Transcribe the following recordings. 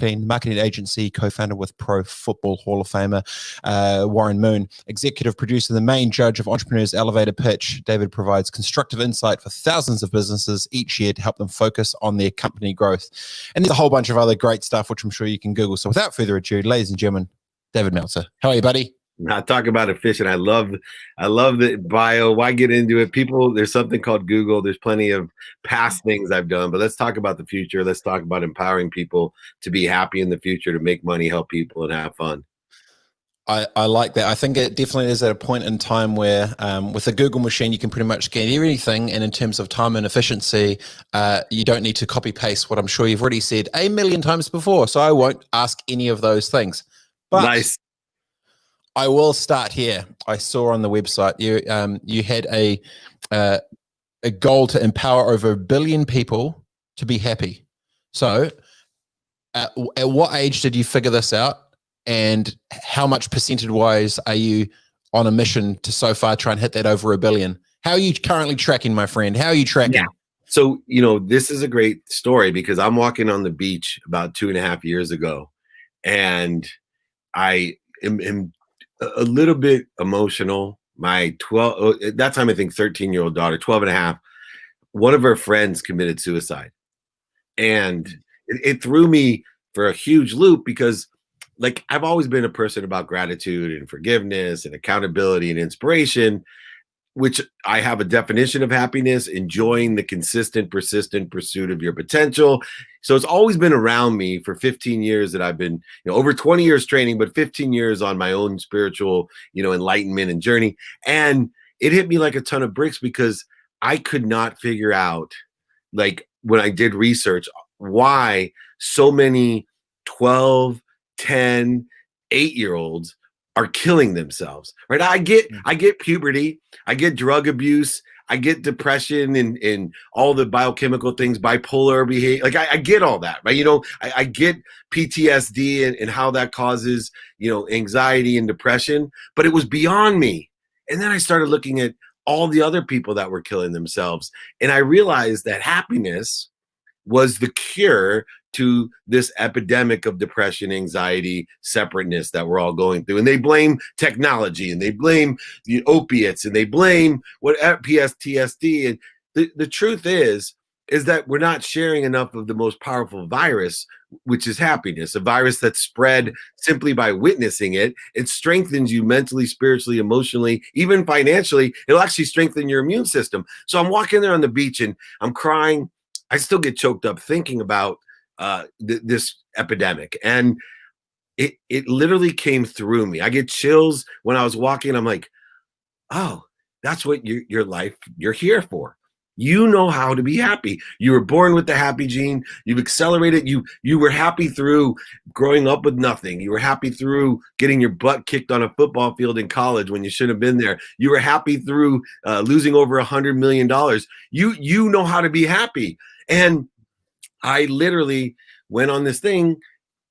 marketing agency, co-founder with Pro Football Hall of Famer Warren Moon, executive producer, the main judge of Entrepreneur's Elevator Pitch. David provides constructive insight for thousands of businesses each year to help them focus on their company growth. And there's a whole bunch of other great stuff, which I'm sure you can Google. So without further ado, ladies and gentlemen, David Meltzer. How are you, buddy? Not talk about efficient. I love the bio. Why get into it? People, there's something called Google. There's plenty of past things I've done, but let's talk about the future. Let's talk about empowering people to be happy in the future, to make money, help people, and have fun. I like that. I think it definitely is at a point in time where with a Google machine, you can pretty much get everything. And in terms of time and efficiency, you don't need to copy paste what I'm sure you've already said 1 million times before. So I won't ask any of those things. But nice. I will start here. I saw on the website you had a goal to empower over 1 billion people to be happy. So at what age did you figure this out? And how much percentage-wise are you on a mission to so far try and hit that over 1 billion? How are you currently tracking, my friend? How are you tracking? Yeah. So, this is a great story because I'm walking on the beach about 2.5 years ago, and I am a little bit emotional. My at that time, I think 13-year-old daughter, 12 and a half, one of her friends committed suicide. And it threw me for a huge loop because I've always been a person about gratitude and forgiveness and accountability and inspiration, which I have a definition of happiness: enjoying the consistent, persistent pursuit of your potential. So it's always been around me for 15 years that I've been, over 20 years training, but 15 years on my own spiritual, enlightenment and journey. And it hit me like a ton of bricks because I could not figure out, when I did research, why so many 12, 10, 8-year-olds are killing themselves, right? I get puberty, I get drug abuse, I get depression and all the biochemical things, bipolar behavior. I get all that, right? I get PTSD and how that causes, anxiety and depression, but it was beyond me. And then I started looking at all the other people that were killing themselves. And I realized that happiness was the cure to this epidemic of depression, anxiety, separateness that we're all going through. And they blame technology, and they blame the opiates, and they blame PTSD. And the truth is that we're not sharing enough of the most powerful virus, which is happiness, a virus that's spread simply by witnessing it. It strengthens you mentally, spiritually, emotionally, even financially. It'll actually strengthen your immune system. So I'm walking there on the beach and I'm crying. I still get choked up thinking about this epidemic, and it literally came through me. I get chills when I was walking. I'm like, oh, that's what your life, you're here for. You know how to be happy. You were born with the happy gene. You've accelerated. You were happy through growing up with nothing. You were happy through getting your butt kicked on a football field in college when you shouldn't have been there. You were happy through losing over $100 million. You know how to be happy. And I literally went on this thing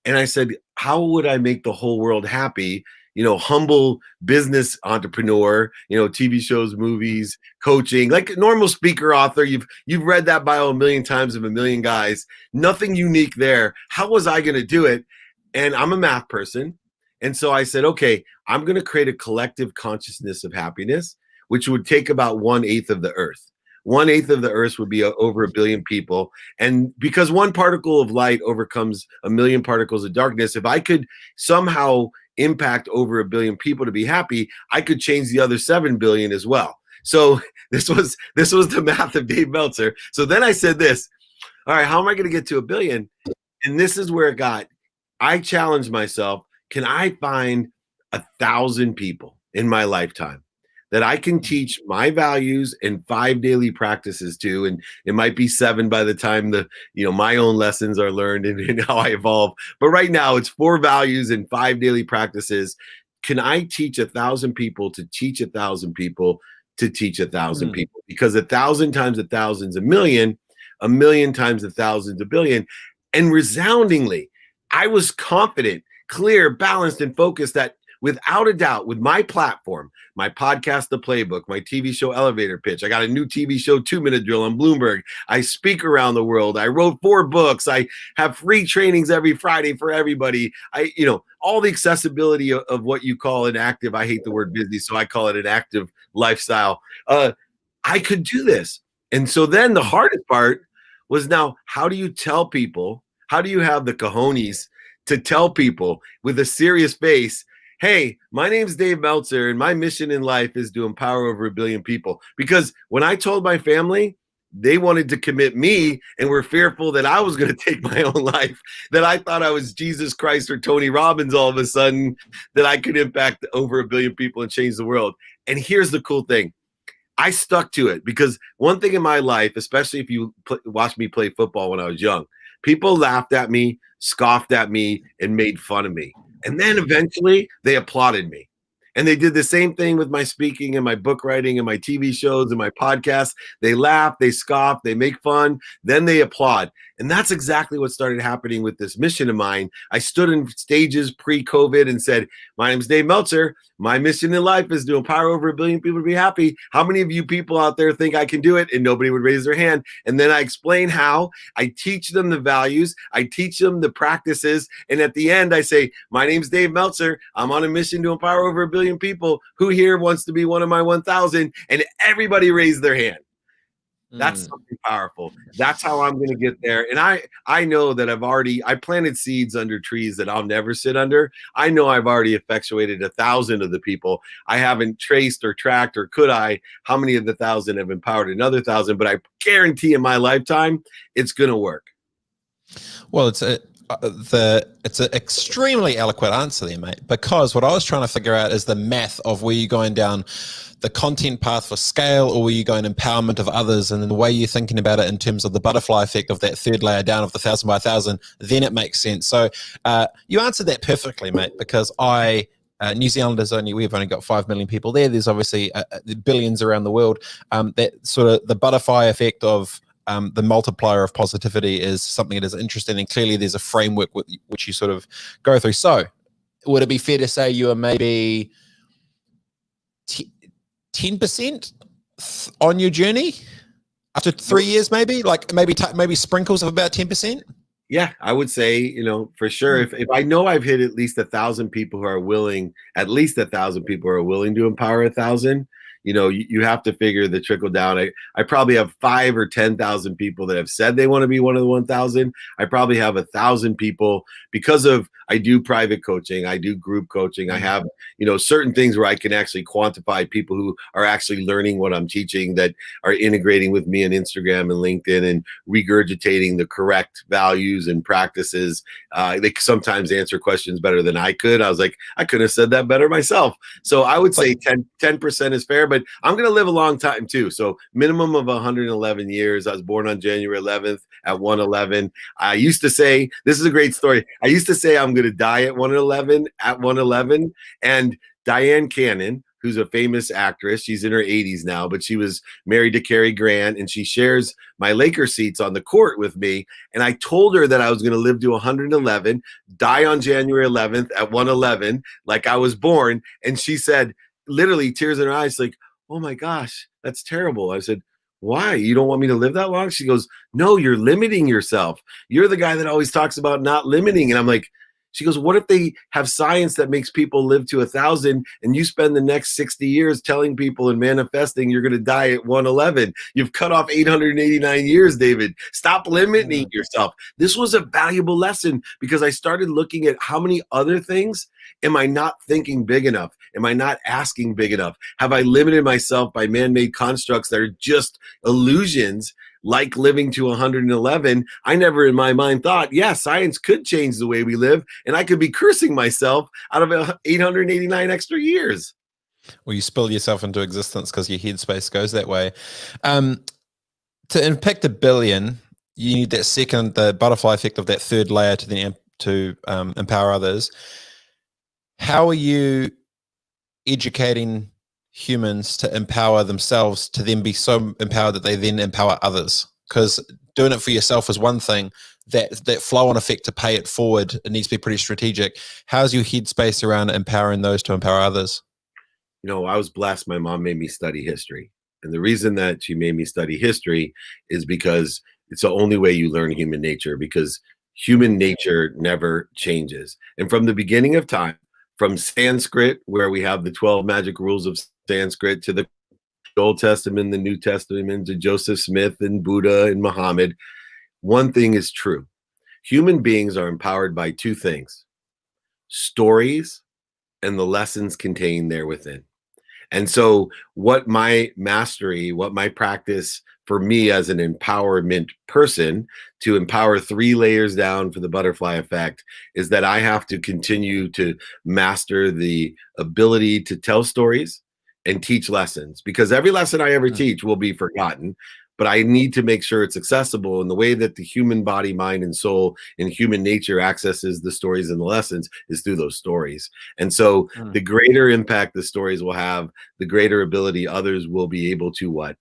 and I said, how would I make the whole world happy? Humble business entrepreneur, TV shows, movies, coaching, like a normal speaker, author. You've read that bio 1 million times of 1 million guys. Nothing unique there. How was I going to do it? And I'm a math person. And so I said, okay, I'm going to create a collective consciousness of happiness, which would take about 1/8 of the earth. 1/8 of the earth would be over 1 billion people. And because one particle of light overcomes 1 million particles of darkness, if I could somehow impact over 1 billion people to be happy, I could change the other 7 billion as well. So this was the math of Dave Meltzer. So then I said this, all right, how am I going to get to 1 billion? And this is where it got, I challenged myself, can I find 1,000 people in my lifetime that I can teach my values and 5 daily practices to, and it might be 7 by the time my own lessons are learned and how I evolve. But right now it's 4 values and 5 daily practices. Can I teach 1,000 people to teach 1,000 people to teach 1,000 people? Because 1,000 times 1,000 is 1 million, 1 million times 1,000 is 1 billion. And resoundingly, I was confident, clear, balanced, and focused that without a doubt, with my platform, my podcast, The Playbook, my TV show, Elevator Pitch. I got a new TV show, 2-Minute Drill on Bloomberg. I speak around the world. I wrote 4 books. I have free trainings every Friday for everybody. All the accessibility of what you call an active, I hate the word busy, so I call it an active lifestyle. I could do this. And so then the hardest part was, now, how do you tell people? How do you have the cojones to tell people with a serious face, hey, my name's Dave Meltzer, and my mission in life is to empower over 1 billion people? Because when I told my family, they wanted to commit me and were fearful that I was going to take my own life, that I thought I was Jesus Christ or Tony Robbins all of a sudden, that I could impact over 1 billion people and change the world. And here's the cool thing. I stuck to it, because one thing in my life, especially if you watched me play football when I was young, people laughed at me, scoffed at me, and made fun of me. And then eventually they applauded me. And they did the same thing with my speaking and my book writing and my TV shows and my podcasts. They laugh, they scoff, they make fun, then they applaud. And that's exactly what started happening with this mission of mine. I stood in stages pre-COVID and said, my name's Dave Meltzer. My mission in life is to empower over 1 billion people to be happy. How many of you people out there think I can do it? And nobody would raise their hand. And then I explain how. I teach them the values. I teach them the practices. And at the end, I say, my name's Dave Meltzer. I'm on a mission to empower over 1 billion people. Who here wants to be one of my 1,000? And everybody raised their hand. That's something powerful. That's how I'm going to get there. And I know that I planted seeds under trees that I'll never sit under. I know I've already effectuated 1,000 of the people. I haven't traced or tracked, or could I, how many of the 1,000 have empowered another 1,000, but I guarantee in my lifetime, it's going to work. Well, it's an extremely eloquent answer there, mate, because what I was trying to figure out is the math of, were you going down the content path for scale, or were you going empowerment of others? And then the way you're thinking about it in terms of the butterfly effect of that third layer down of the 1,000 by 1,000, then it makes sense. So you answered that perfectly, mate, because New Zealand we've only got 5 million people there. There's obviously billions around the world. That sort of the butterfly effect of the multiplier of positivity is something that is interesting, and clearly there's a framework which you sort of go through. So would it be fair to say you are maybe 10% on your journey after 3 years, maybe maybe sprinkles of about 10%? Yeah, I would say, for sure. If I know I've hit at least 1,000 people who are willing, to empower 1,000, you have to figure the trickle down. I probably have 5 or 10,000 people that have said they want to be one of the 1,000. I probably have 1,000 people, because I do private coaching, I do group coaching. I have, certain things where I can actually quantify people who are actually learning what I'm teaching, that are integrating with me on Instagram and LinkedIn and regurgitating the correct values and practices. They sometimes answer questions better than I could. I was like, I could have said that better myself. So I would say 10% is fair, but I'm going to live a long time too. So minimum of 111 years. I was born on January 11th at 111. I used to say, this is a great story. I used to say I'm going to die at 111. And Diane Cannon, who's a famous actress, she's in her 80s now, but she was married to Cary Grant, and she shares my Laker seats on the court with me. And I told her that I was going to live to 111, die on January 11th at 111, like I was born. And she said, literally tears in her eyes, like, oh my gosh, that's terrible. I said, why? You don't want me to live that long? She goes, no, you're limiting yourself. You're the guy that always talks about not limiting. And I'm like, she goes, what if they have science that makes people live to 1,000, and you spend the next 60 years telling people and manifesting you're going to die at 111? You've cut off 889 years, David. Stop limiting yourself. This was a valuable lesson, because I started looking at how many other things am I not thinking big enough? Am I not asking big enough? Have I limited myself by man-made constructs that are just illusions? Like living to 111, I never in my mind thought, yeah, science could change the way we live, and I could be cursing myself out of 889 extra years. Well, you spill yourself into existence because your headspace goes that way. To impact 1 billion, you need the butterfly effect of that third layer to empower others. How are you educating humans to empower themselves to then be so empowered that they then empower others? Because doing it for yourself is one thing, that flow on effect to pay it forward, it needs to be pretty strategic. How's your headspace around empowering those to empower others? I was blessed. My mom made me study history. And the reason that she made me study history is because it's the only way you learn human nature, because human nature never changes. And from the beginning of time, from Sanskrit, where we have the 12 magic rules of Sanskrit, to the Old Testament, the New Testament, to Joseph Smith and Buddha and Muhammad, one thing is true. Human beings are empowered by two things: stories and the lessons contained there within. And so what my mastery, what my practice for me as an empowerment person, to empower 3 layers down for the butterfly effect, is that I have to continue to master the ability to tell stories and teach lessons, because every lesson I ever teach will be forgotten, but I need to make sure it's accessible. And the way that the human body, mind, and soul and human nature accesses the stories and the lessons is through those stories. And so the greater impact the stories will have, the greater ability others will be able to what?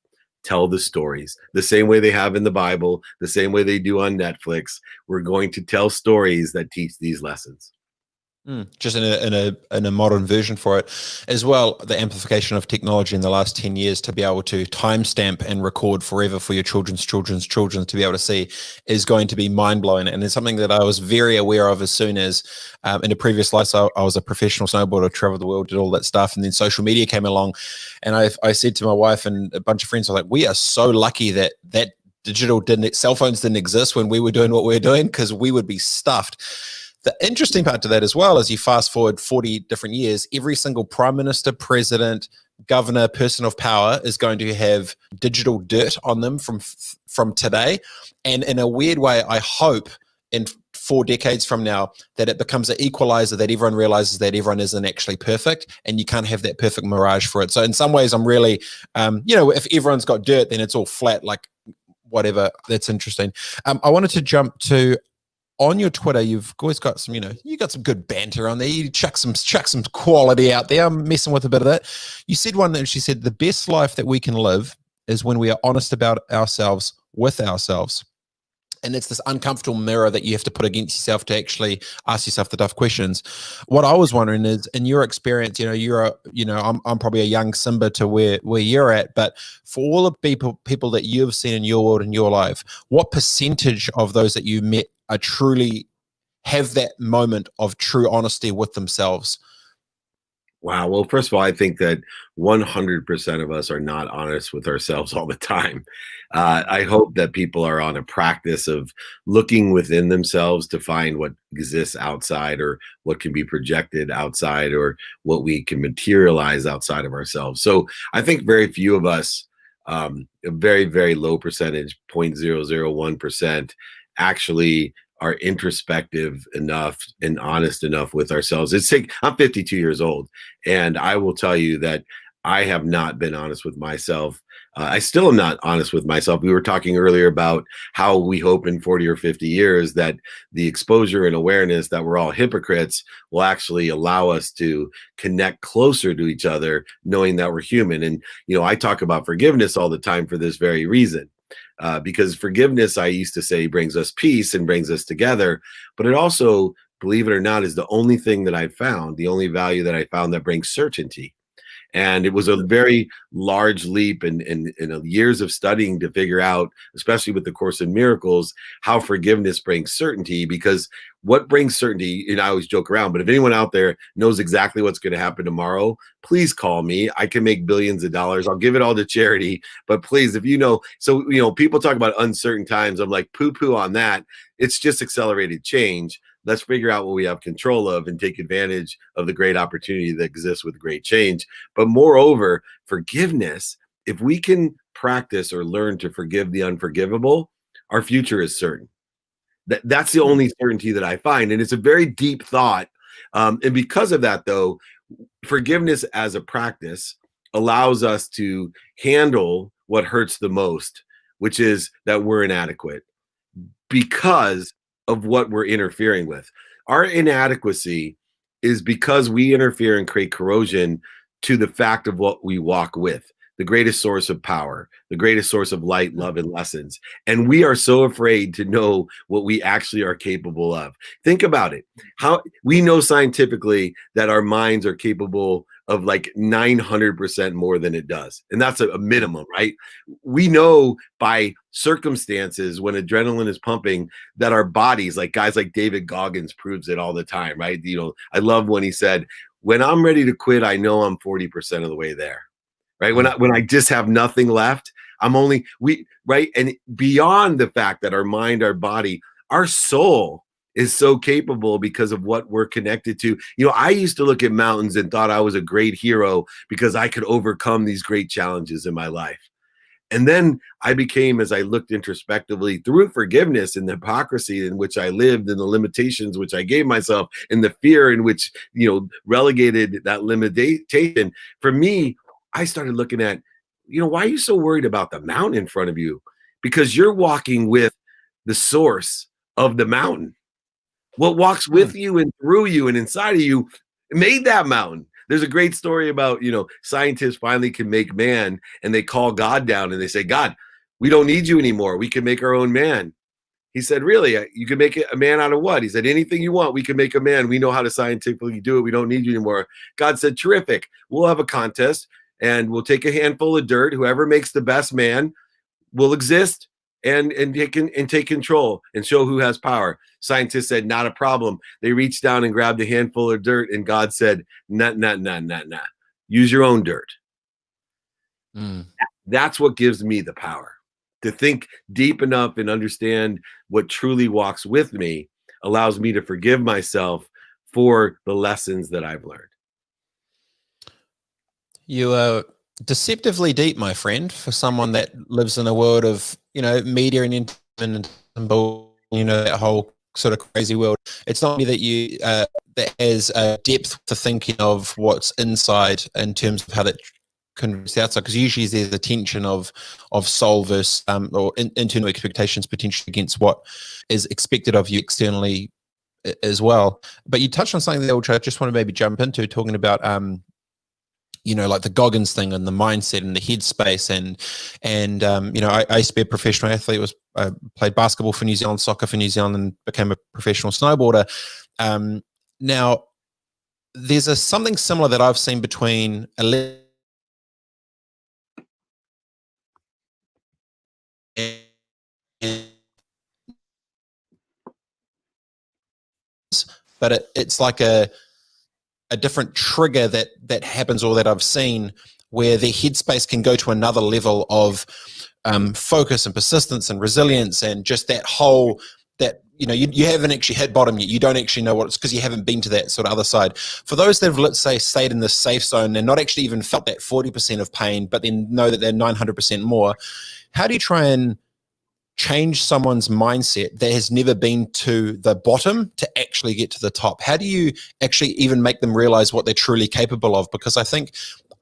Tell the stories the same way they have in the Bible, the same way they do on Netflix. We're going to tell stories that teach these lessons. Just in a modern version for it as well. The amplification of technology in the last 10 years to be able to timestamp and record forever for your children's to be able to see is going to be mind-blowing. And it's something that I was very aware of as soon as in a previous life, I was a professional snowboarder, traveled the world, did all that stuff. And then social media came along, and I said to my wife and a bunch of friends, I was like, we are so lucky that cell phones didn't exist when we were doing what we were doing, because we would be stuffed. The interesting part to that as well is, you fast forward 40 different years, every single prime minister, president, governor, person of power is going to have digital dirt on them from today. And in a weird way, I hope in 4 decades from now that it becomes an equalizer, that everyone realizes that everyone isn't actually perfect, and you can't have that perfect mirage for it. So in some ways, I'm really, if everyone's got dirt, then it's all flat, like whatever. That's interesting. I wanted to jump to, on your Twitter, you've always got some, you got some good banter on there. You chuck some quality out there. I'm messing with a bit of that. You said one that she said, the best life that we can live is when we are honest about ourselves with ourselves. And it's this uncomfortable mirror that you have to put against yourself to actually ask yourself the tough questions. What I was wondering is, in your experience, I'm probably a young Simba to where you're at, but for all the people that you've seen in your world, in your life, what percentage of those that you met are truly have that moment of true honesty with themselves? Wow. Well, first of all, I think that 100% of us are not honest with ourselves all the time. I hope that people are on a practice of looking within themselves to find what exists outside, or what can be projected outside, or what we can materialize outside of ourselves. So I think very few of us, a very, very low percentage, 0.001%, actually are introspective enough and honest enough with ourselves. I'm 52 years old, and I will tell you that I have not been honest with myself. I still am not honest with myself. We were talking earlier about how we hope in 40 or 50 years that the exposure and awareness that we're all hypocrites will actually allow us to connect closer to each other, knowing that we're human. And, I talk about forgiveness all the time for this very reason. Because forgiveness, I used to say, brings us peace and brings us together. But it also, believe it or not, is the only thing that I found, the only value that I found that brings certainty. And it was a very large leap in years of studying to figure out, especially with the Course in Miracles, how forgiveness brings certainty. Because what brings certainty, and I always joke around, but if anyone out there knows exactly what's going to happen tomorrow, please call me. I can make billions of dollars. I'll give it all to charity. But please, if people talk about uncertain times. I'm like, poo-poo on that. It's just accelerated change. Let's figure out what we have control of and take advantage of the great opportunity that exists with great change. But moreover, forgiveness, if we can practice or learn to forgive the unforgivable, our future is certain. That's the only certainty that I find. And it's a very deep thought. And because of that, though, forgiveness as a practice allows us to handle what hurts the most, which is that we're inadequate because of what we're interfering with. Our inadequacy is because we interfere and create corrosion to the fact of what we walk with. the greatest source of power, the greatest source of light, love, and lessons. And we are so afraid to know what we actually are capable of. Think about it. How we know scientifically that our minds are capable of like 900% more than it does. And that's a minimum, right? We know by circumstances when adrenaline is pumping that our bodies, like guys like David Goggins proves it all the time, right? You know, I love when he said, when I'm ready to quit, I know I'm 40% of the way there. Right. When I just have nothing left, right. And beyond the fact that our mind, our body, our soul is so capable because of what we're connected to. You know, I used to look at mountains and thought I was a great hero because I could overcome these great challenges in my life. And then I became, as I looked introspectively through forgiveness and the hypocrisy in which I lived and the limitations which I gave myself and the fear in which, you know, relegated that limitation. For me, I started looking at, you know, why are you so worried about the mountain in front of you? Because you're walking with the source of the mountain. What walks with you and through you and inside of you made that mountain. There's a great story about, you know, scientists finally can make man and they call God down and they say, God, we don't need you anymore. We can make our own man. He said, really? You can make a man out of what? He said, anything you want, we can make a man. We know how to scientifically do it. We don't need you anymore. God said, terrific. We'll have a contest and we'll take a handful of dirt. Whoever makes the best man will exist and take control and show who has power. Scientists said, not a problem. They reached down and grabbed a handful of dirt, and God said, nah. Use your own dirt. That's what gives me the power to think deep enough and understand what truly walks with me, allows me to forgive myself for the lessons that I've learned. You are deceptively deep, my friend, for someone that lives in a world of, you know, media and entertainment and, you know, that whole sort of crazy world. It's not only that you that has a depth to thinking of what's inside in terms of how that converts the outside, because usually there's a tension of soul versus or internal expectations potentially against what is expected of you externally as well. But you touched on something there which I just want to maybe jump into, talking about you know, like the Goggins thing and the mindset and the headspace and you know, I used to be a professional athlete. I played basketball for New Zealand, soccer for New Zealand, and became a professional snowboarder. Now, there's something similar that I've seen between but it's like a different trigger that happens, or that I've seen, where their headspace can go to another level of focus and persistence and resilience, and just that whole, that, you know, you haven't actually hit bottom yet. You don't actually know what it's, because you haven't been to that sort of other side. For those that have, let's say, stayed in the safe zone and not actually even felt that 40% of pain, but then know that they're 900% more, how do you try and change someone's mindset that has never been to the bottom to actually get to the top? How do you actually even make them realize what they're truly capable of? Because I think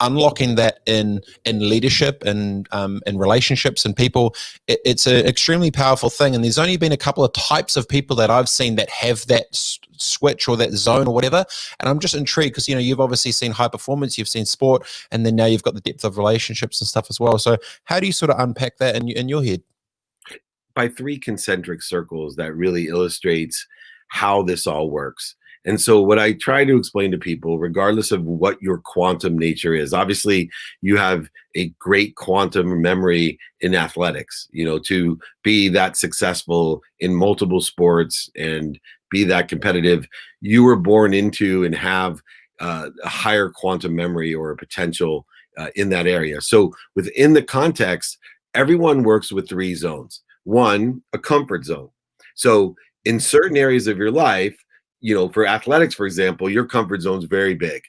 unlocking that in leadership and in relationships and people, it's an extremely powerful thing. And there's only been a couple of types of people that I've seen that have that switch or that zone or whatever. And I'm just intrigued because, you know, you've obviously seen high performance, you've seen sport, and then now you've got the depth of relationships and stuff as well. So how do you sort of unpack that in your head? By 3 concentric circles that really illustrates how this all works. And so what I try to explain to people, regardless of what your quantum nature is, obviously you have a great quantum memory in athletics, you know, to be that successful in multiple sports and be that competitive. You were born into and have a higher quantum memory or a potential in that area. So within the context, everyone works with 3 zones. One, a comfort zone. So in certain areas of your life, you know, for athletics, for example, your comfort zone is very big.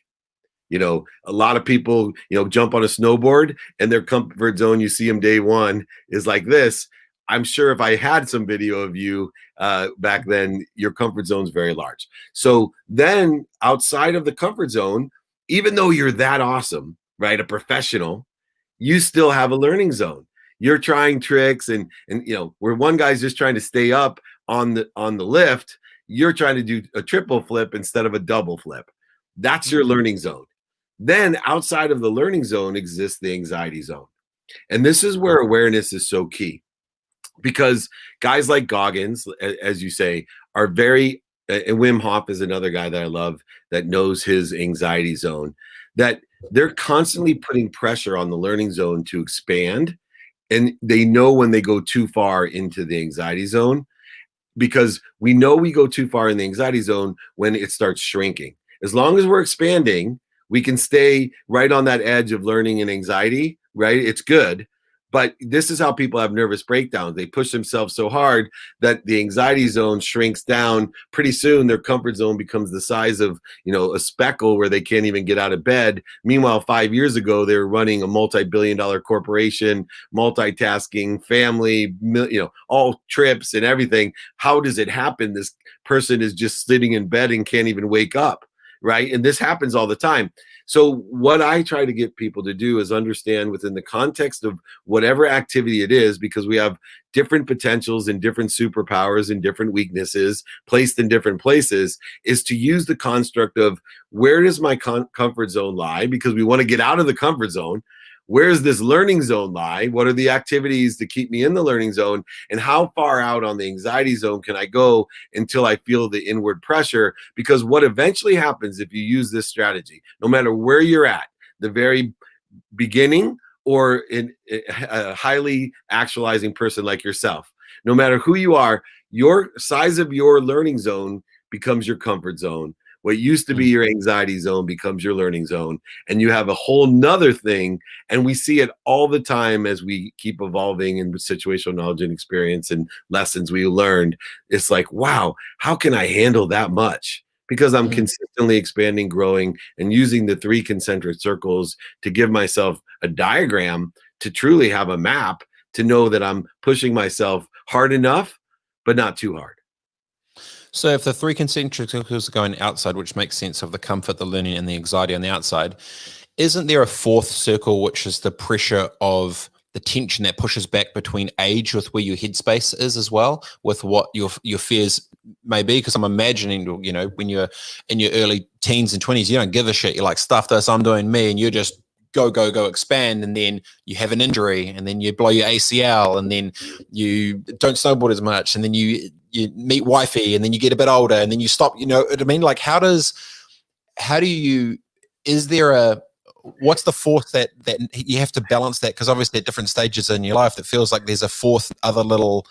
You know, a lot of people, you know, jump on a snowboard and their comfort zone, you see them day one, is like this. I'm sure if I had some video of you back then, your comfort zone is very large. So then outside of the comfort zone, even though you're that awesome, right, a professional, you still have a learning zone. You're trying tricks and you know, where one guy's just trying to stay up on the lift, you're trying to do a triple flip instead of a double flip. That's your learning zone. Then outside of the learning zone exists the anxiety zone. And this is where awareness is so key, because guys like Goggins, as you say, are very, and Wim Hof is another guy that I love that knows his anxiety zone, that they're constantly putting pressure on the learning zone to expand. And they know when they go too far into the anxiety zone, because we know we go too far in the anxiety zone when it starts shrinking. As long as we're expanding, we can stay right on that edge of learning and anxiety, right? It's good. But this is how people have nervous breakdowns. They push themselves so hard that the anxiety zone shrinks down. Pretty soon their comfort zone becomes the size of, a speckle where they can't even get out of bed. Meanwhile, 5 years ago, they were running a multi-billion-dollar corporation, multitasking, family, all trips and everything. How does it happen? This person is just sitting in bed and can't even wake up, right? And this happens all the time. So what I try to get people to do is understand within the context of whatever activity it is, because we have different potentials and different superpowers and different weaknesses placed in different places, is to use the construct of where does my comfort zone lie? Because we want to get out of the comfort zone. Where's this learning zone lie? What are the activities to keep me in the learning zone? And how far out on the anxiety zone can I go until I feel the inward pressure? Because what eventually happens if you use this strategy, no matter where you're at, the very beginning or in a highly actualizing person like yourself, no matter who you are, your size of your learning zone becomes your comfort zone. What used to be your anxiety zone becomes your learning zone. And you have a whole nother thing. And we see it all the time as we keep evolving in situational knowledge and experience and lessons we learned. It's like, wow, how can I handle that much? Because I'm consistently expanding, growing, and using the 3 concentric circles to give myself a diagram to truly have a map to know that I'm pushing myself hard enough, but not too hard. So if the 3 concentric circles are going outside, which makes sense of the comfort, the learning, and the anxiety on the outside, isn't there a 4th circle, which is the pressure of the tension that pushes back between age with where your headspace is as well, with what your fears may be? Because I'm imagining, when you're in your early teens and 20s, you don't give a shit. You're like, stuff this, I'm doing me, and you're just go, go, go, expand. And then you have an injury, and then you blow your ACL, and then you don't snowboard as much, and then you meet wifey, and then you get a bit older, and then you stop. You know what I mean? Like, is there a, what's the 4th that you have to balance that? Because obviously at different stages in your life, that feels like there's a 4th other little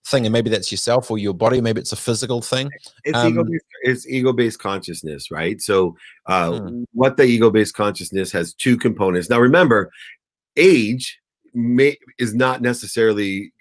thing, and maybe that's yourself or your body, maybe it's a physical thing. It's ego-based consciousness, right? So what the ego-based consciousness has 2 components. Now remember, age is not necessarily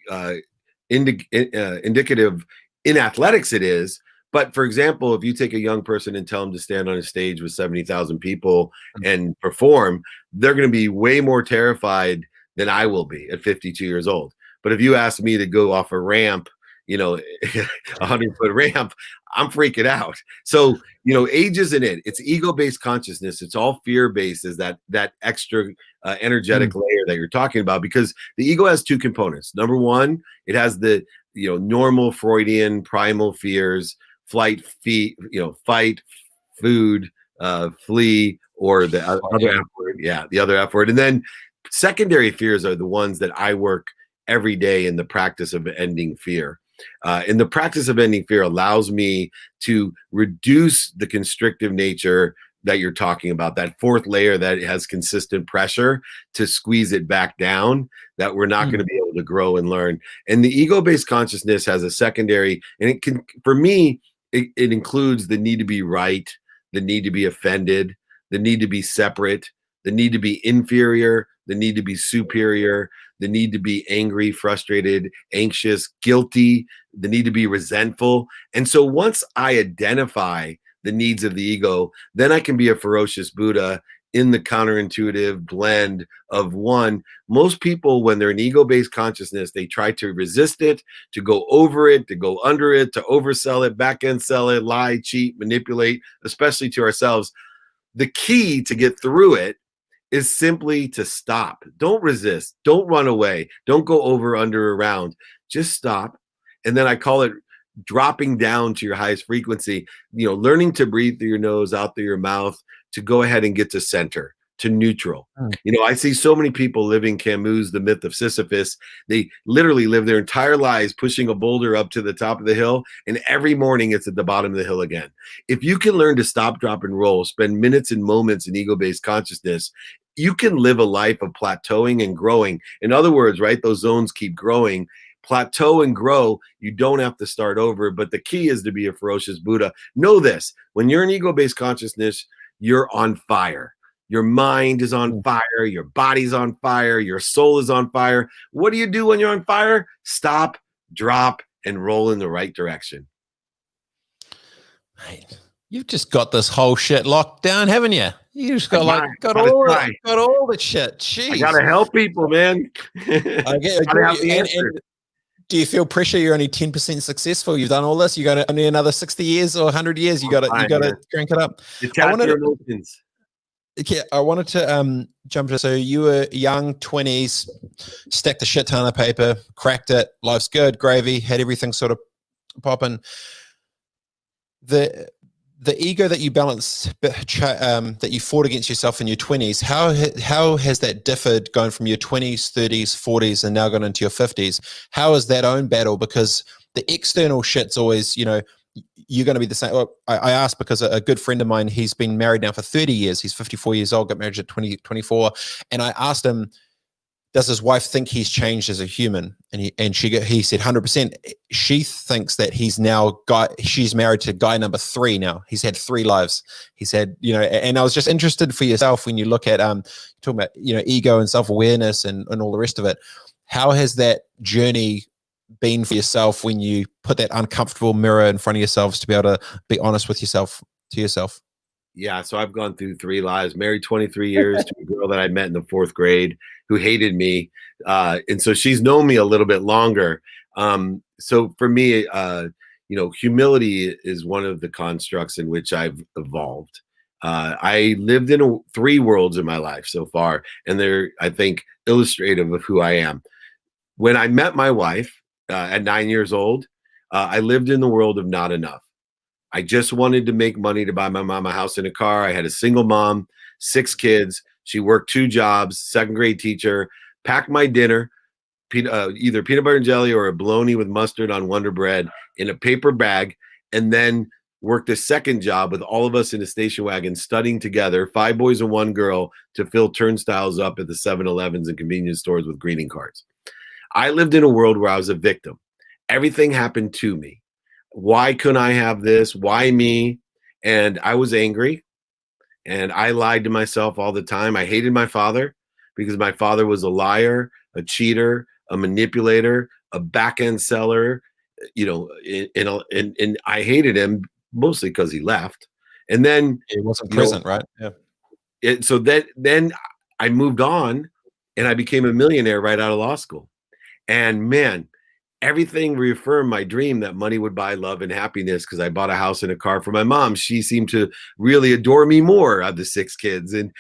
indicative. In athletics it is, but for example, if you take a young person and tell them to stand on a stage with 70,000 people and perform, they're going to be way more terrified than I will be at 52 years old. But if you ask me to go off a ramp, 100-foot ramp, I'm freaking out. So, age isn't it. It's ego-based consciousness. It's all fear-based, is that extra energetic layer that you're talking about, because the ego has 2 components. Number one, it has the, normal Freudian primal fears, fight, food, flee, or the other F word. Yeah, the other F word. And then secondary fears are the ones that I work every day in the practice of ending fear. And the practice of ending fear allows me to reduce the constrictive nature that you're talking about, that 4th layer that has consistent pressure, to squeeze it back down, that we're not going to be able to grow and learn. And the ego-based consciousness has a secondary, and it can, for me, it includes the need to be right, the need to be offended, the need to be separate, the need to be inferior, the need to be superior, the need to be angry, frustrated, anxious, guilty, the need to be resentful. And so once I identify the needs of the ego, then I can be a ferocious Buddha in the counterintuitive blend of one. Most people, when they're in ego-based consciousness, they try to resist it, to go over it, to go under it, to oversell it, back end sell it, lie, cheat, manipulate, especially to ourselves. The key to get through it is simply to stop. Don't resist. Don't run away. Don't go over, under, around. Just stop. And then I call it dropping down to your highest frequency, learning to breathe through your nose, out through your mouth, to go ahead and get to center, to neutral. I see so many people living Camus' The Myth of Sisyphus. They literally live their entire lives pushing a boulder up to the top of the hill, and every morning it's at the bottom of the hill again. If you can learn to stop, drop, and roll, spend minutes and moments in ego-based consciousness, you can live a life of plateauing and growing. In other words, right, those zones keep growing. Plateau and grow. You don't have to start over, but the key is to be a ferocious Buddha. Know this: when you're in ego-based consciousness, you're on fire. Your mind is on fire. Your body's on fire. Your soul is on fire. What do you do when you're on fire? Stop, drop, and roll in the right direction. Mate, you've just got this whole shit locked down, haven't you? You just got got all the shit. Jeez. I gotta help people, man. I get, and do you feel pressure? You're only 10% successful. You've done all this. You got only another 60 years or 100 years. You got to crank it up. I wanted to jump to, so you were young, 20s, stacked a shit ton of paper, cracked it, life's good, gravy, had everything sort of popping. The ego that you balanced, that you fought against yourself in your 20s, how has that differed going from your 20s, 30s, 40s, and now gone into your 50s? How is that own battle? Because the external shit's always, you're going to be the same. Well, I asked because a good friend of mine, he's been married now for 30 years. He's 54 years old, got married at 24. And I asked him, does his wife think he's changed as a human? And he said 100%. She thinks that she's married to guy number 3 now. He's had 3 lives. He said, and I was just interested for yourself when you look at talking about ego and self-awareness and all the rest of it. How has that journey been for yourself when you put that uncomfortable mirror in front of yourselves to be able to be honest with yourself? Yeah, so I've gone through 3 lives, married 23 years to a girl that I met in the 4th grade who hated me. And so she's known me a little bit longer. So for me, humility is one of the constructs in which I've evolved. I lived in 3 worlds in my life so far, and they're, I think, illustrative of who I am. When I met my wife at 9 years old, I lived in the world of not enough. I just wanted to make money to buy my mom a house and a car. I had a single mom, 6 kids. She worked 2 jobs, 2nd grade teacher, packed my dinner, either peanut butter and jelly or a bologna with mustard on Wonder Bread in a paper bag, and then worked a 2nd job with all of us in a station wagon studying together, 5 boys and 1 girl, to fill turnstiles up at the 7-Elevens and convenience stores with greeting cards. I lived in a world where I was a victim. Everything happened to me. Why couldn't I have this? Why me? And I was angry, and I lied to myself all the time. I hated my father because my father was a liar, a cheater, a manipulator, a back-end seller, and I hated him mostly because he left. And then he wasn't present, right? Yeah. So then I moved on, and I became a millionaire right out of law school. And man, everything reaffirmed my dream that money would buy love and happiness, because I bought a house and a car for my mom. She seemed to really adore me more of the 6 kids. And,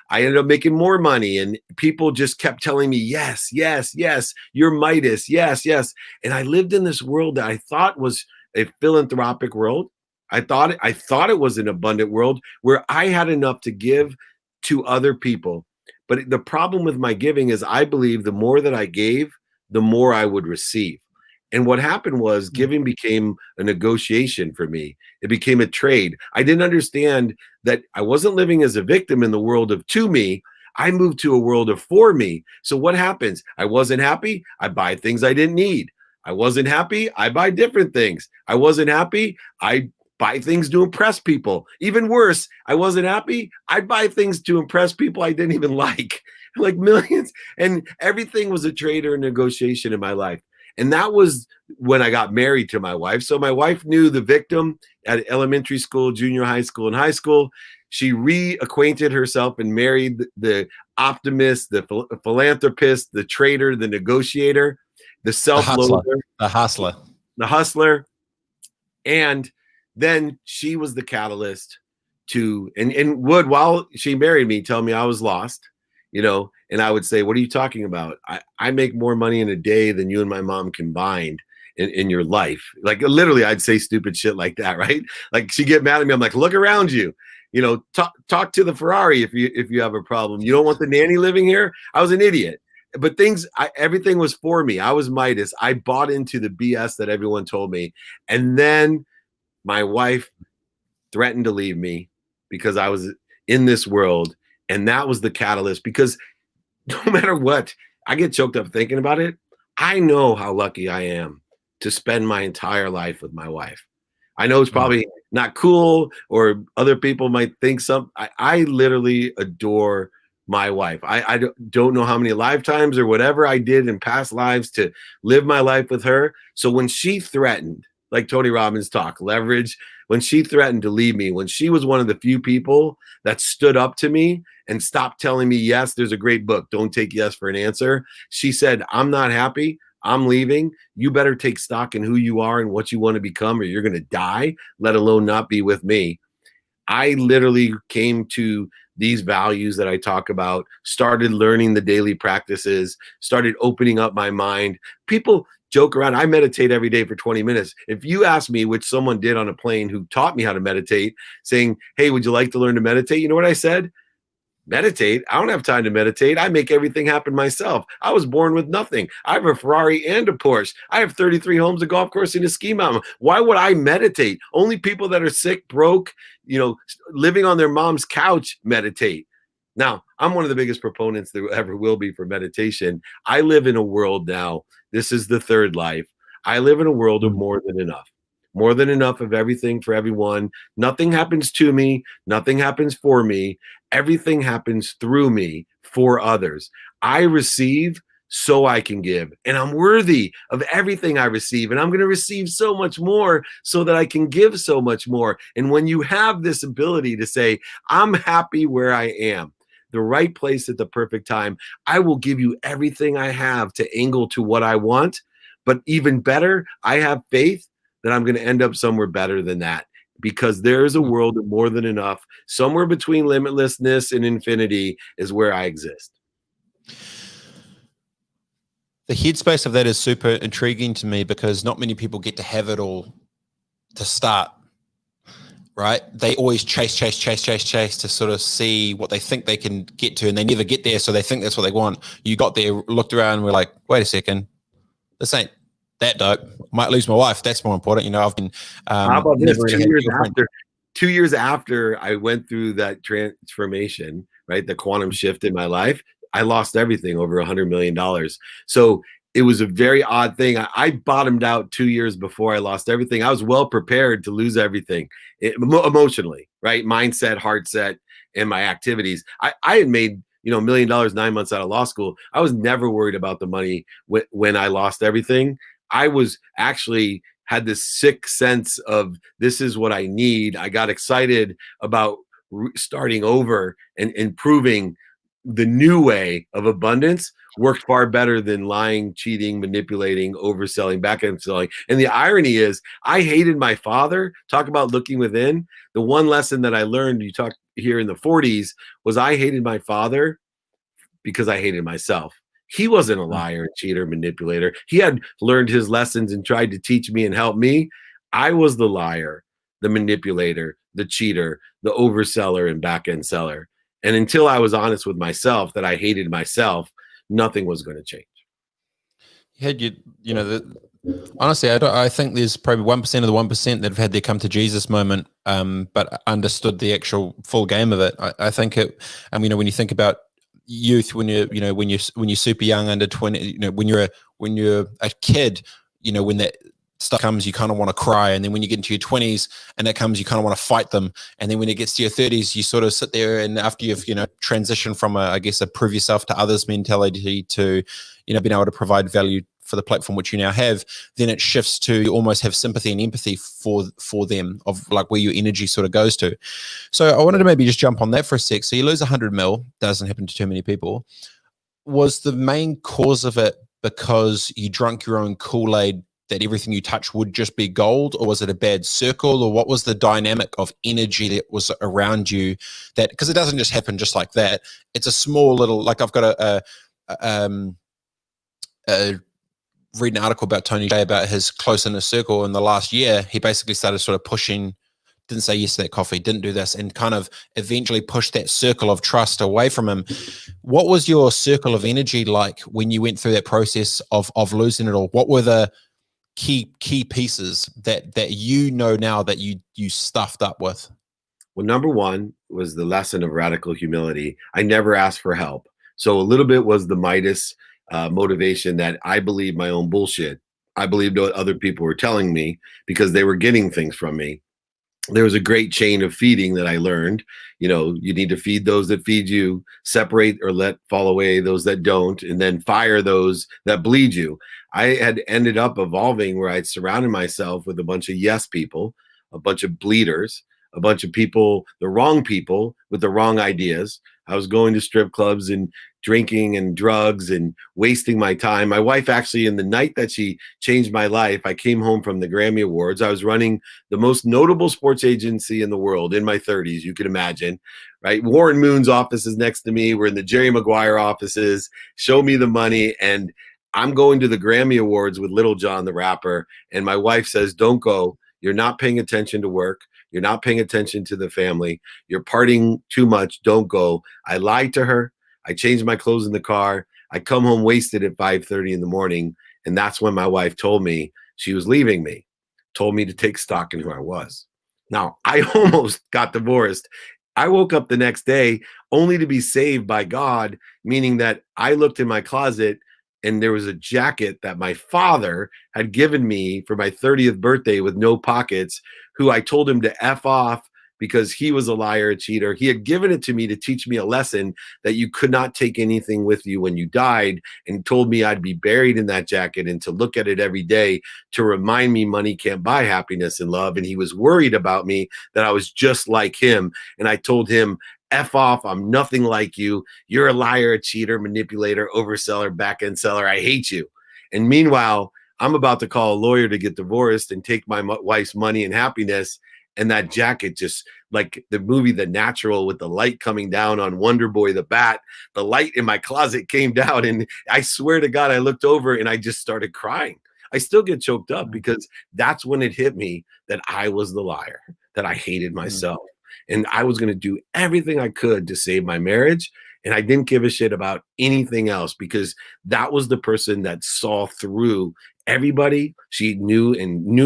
I ended up making more money, and people just kept telling me, yes, yes, yes, you're Midas. Yes, yes. And I lived in this world that I thought was a philanthropic world. I thought it was an abundant world where I had enough to give to other people. But the problem with my giving is I believe the more that I gave, the more I would receive. And what happened was giving became a negotiation for me. It became a trade. I didn't understand that I wasn't living as a victim in the world of to me. I moved to a world of for me. So what happens? I wasn't happy. I buy things I didn't need. I wasn't happy. I buy different things. I wasn't happy. I buy things to impress people. Even worse, I wasn't happy. I buy things to impress people I didn't even like millions. And everything was a trade or a negotiation in my life. And that was when I got married to my wife. So my wife knew the victim at elementary school, junior high school, and high school. She reacquainted herself and married the optimist, the philanthropist, the trader, the negotiator, the self-loather, the hustler. And then she was the catalyst to, and would, while she married me, tell me I was lost, and I would say, what are you talking about? I make more money in a day than you and my mom combined. in your life. Like literally, I'd say stupid shit like that, right? Like she'd get mad at me. I'm like, look around you. You know, talk to the Ferrari if you have a problem. You don't want the nanny living here. I was an idiot. But everything was for me. I was Midas. I bought into the BS that everyone told me. And then my wife threatened to leave me because I was in this world. And that was the catalyst, because no matter what, I get choked up thinking about it. I know how lucky I am to spend my entire life with my wife. I know it's probably not cool, or other people might think something. I literally adore my wife. I don't know how many lifetimes or whatever I did in past lives to live my life with her. So when she threatened, like Tony Robbins talk, leverage, when she threatened to leave me, when she was one of the few people that stood up to me and stopped telling me, yes, there's a great book, don't take yes for an answer. She said, I'm not happy, I'm leaving. You better take stock in who you are and what you want to become, or you're going to die, let alone not be with me. I literally came to these values that I talk about, started learning the daily practices, started opening up my mind. People joke around. I meditate every day for 20 minutes. If you ask me, which someone did on a plane who taught me how to meditate, saying, hey, would you like to learn to meditate? You know what I said? Meditate? I don't have time to meditate. I make everything happen myself. I was born with nothing. I have a Ferrari and a Porsche. I have 33 homes, a golf course, and a ski mountain. Why would I meditate? Only people that are sick, broke, living on their mom's couch meditate. Now, I'm one of the biggest proponents there ever will be for meditation. I live in a world now. This is the third life. I live in a world of more than enough. More than enough of everything for everyone. Nothing happens to me. Nothing happens for me. Everything happens through me for others. I receive so I can give. And I'm worthy of everything I receive. And I'm going to receive so much more so that I can give so much more. And when you have this ability to say, I'm happy where I am, the right place at the perfect time, I will give you everything I have to angle to what I want. But even better, I have faith that I'm going to end up somewhere better than that, because there is a world of more than enough. Somewhere between limitlessness and infinity is where I exist. The headspace of that is super intriguing to me, because not many people get to have it all to start, right? They always chase to sort of see what they think they can get to, and they never get there, so they think that's what they want. You got there, looked around, and we're like, wait a second, this ain't that dope. Might lose my wife. That's more important. I've been how about this? 2 years after I went through that transformation, right? The quantum shift in my life, I lost everything, over $100 million. So it was a very odd thing. I bottomed out 2 years before I lost everything. I was well prepared to lose everything emotionally, right? Mindset, heart set, and my activities. I had made $1 million 9 months out of law school. I was never worried about the money when I lost everything. I was actually had this sick sense of, this is what I need. I got excited about starting over and improving. The new way of abundance worked far better than lying, cheating, manipulating, overselling, back-end selling. And the irony is, I hated my father. Talk about looking within. The one lesson that I learned, you talk here in the 40s, was I hated my father because I hated myself. He wasn't a liar, cheater, manipulator. He had learned his lessons and tried to teach me and help me. I was the liar, the manipulator, the cheater, the overseller and back-end seller. And until I was honest with myself that I hated myself, nothing was going to change. Honestly, I think there's probably 1% of the 1% that have had their come to Jesus moment, but understood the actual full game of it. I think when you think about youth, when you're super young, under 20, when you're a kid, when that stuff comes, you kind of want to cry, and then when you get into your 20s and that comes, you kind of want to fight them, and then when it gets to your 30s, you sort of sit there, and after you've transitioned from a prove yourself to others mentality to being able to provide value for the platform which you now have, then it shifts to you almost have sympathy and empathy for them, of like where your energy sort of goes to. So I wanted to maybe just jump on that for a sec. So you lose 100 mil, doesn't happen to too many people. Was the main cause of it because you drank your own Kool-Aid that everything you touch would just be gold, or was it a bad circle, or what was the dynamic of energy that was around you? That, because it doesn't just happen just like that. It's a small little, like I've got a read an article about Tony Jay about his close inner circle in the last year. He basically started sort of pushing, didn't say yes to that coffee, didn't do this, and kind of eventually pushed that circle of trust away from him. What was your circle of energy like when you went through that process of losing it all? What were the key pieces that you know now that you stuffed up with? Well, number one was the lesson of radical humility. I never asked for help. So a little bit was the Midas motivation that I believed my own bullshit. I believed what other people were telling me because they were getting things from me. There was a great chain of feeding that I learned. You know, you need to feed those that feed you, separate or let fall away those that don't, and then fire those that bleed you. I had ended up evolving where I'd surrounded myself with a bunch of yes people, a bunch of bleeders, a bunch of people, the wrong people with the wrong ideas. I was going to strip clubs and drinking and drugs and wasting my time. My wife actually, in the night that she changed my life, I came home from the Grammy Awards. I was running the most notable sports agency in the world in my 30s, you can imagine, right? Warren Moon's office is next to me. We're in the Jerry Maguire offices. Show me the money. And I'm going to the Grammy Awards with Little John, the rapper. And my wife says, don't go. You're not paying attention to work. You're not paying attention to the family. You're partying too much. Don't go. I lied to her. I changed my clothes in the car. I come home wasted at 5:30 in the morning. And that's when my wife told me she was leaving me, told me to take stock in who I was. Now, I almost got divorced. I woke up the next day only to be saved by God, meaning that I looked in my closet and there was a jacket that my father had given me for my 30th birthday with no pockets, who I told him to F off because he was a liar, a cheater. He had given it to me to teach me a lesson that you could not take anything with you when you died, and told me I'd be buried in that jacket and to look at it every day to remind me money can't buy happiness and love. And he was worried about me, that I was just like him. And I told him, F off. I'm nothing like you. You're a liar, a cheater, manipulator, overseller, back end seller. I hate you. And meanwhile, I'm about to call a lawyer to get divorced and take my wife's money and happiness. And that jacket, just like the movie The Natural, with the light coming down on Wonder Boy the Bat, the light in my closet came down. And I swear to God, I looked over and I just started crying. I still get choked up because that's when it hit me that I was the liar, that I hated myself. And I was going to do everything I could to save my marriage. And I didn't give a shit about anything else, because that was the person that saw through everybody. She knew